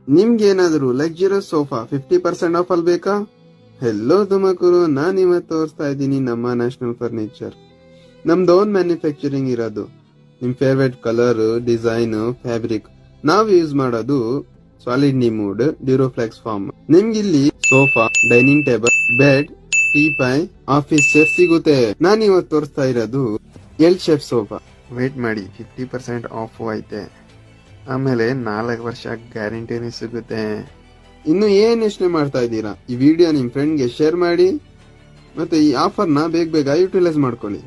ನಿಮ್ಗೇನಾದ್ರೂ luxurious sofa 50% of ಅಲ್ಲಿ ಬೇಕಾ? Hello Tumakuru, ನಾನ್ ಇವತ್ತು ತೋರಿಸ್ತಾ ಇದ್ದೀನಿ ನಮ್ಮ ನ್ಯಾಷನಲ್ ಫರ್ನಿಚರ್. ನಮ್ದು ಓನ್ ಮ್ಯಾನುಫ್ಯಾಕ್ಚರಿಂಗ್ ಇರೋದು. ನಿಮ್ ಫೇವ್ರೇಟ್ ಕಲರ್, ಡಿಸೈನ್, ಫ್ಯಾಬ್ರಿಕ್ ನಾವ್ ಯೂಸ್ ಮಾಡೋದು ಸಾಲಿಡ್ ನಿಮೂಡ್ ಡ್ಯೂರೋಫ್ಲೆಕ್ಸ್ ಫಾರ್ಮ್. ನಿಮ್ಗಿಲ್ಲಿ sofa, dining table, bed, teapoy, office chair ಸಿಗುತ್ತೆ. ನಾನ್ ಇವತ್ತು ತೋರಿಸ್ತಾ ಇರೋದು ಎಲ್ ಶೇಪ್ ಸೋಫಾ. ವೇಟ್ ಮಾಡಿ, 50% ಆಫ್ ಐತೆ. ಆಮೇಲೆ 4 ವರ್ಷ ಗ್ಯಾರಂಟಿನೂ ಸಿಗುತ್ತೆ. ಇನ್ನು ಏನ್ ಯೋಚನೆ ಮಾಡ್ತಾ ಇದ್ದೀರಾ? ಈ ವಿಡಿಯೋ ನಿಮ್ ಫ್ರೆಂಡ್ಗೆ ಶೇರ್ ಮಾಡಿ, ಮತ್ತೆ ಈ ಆಫರ್ನ ಬೇಗ ಯುಟಿಲೈಸ್ ಮಾಡ್ಕೊಳ್ಳಿ.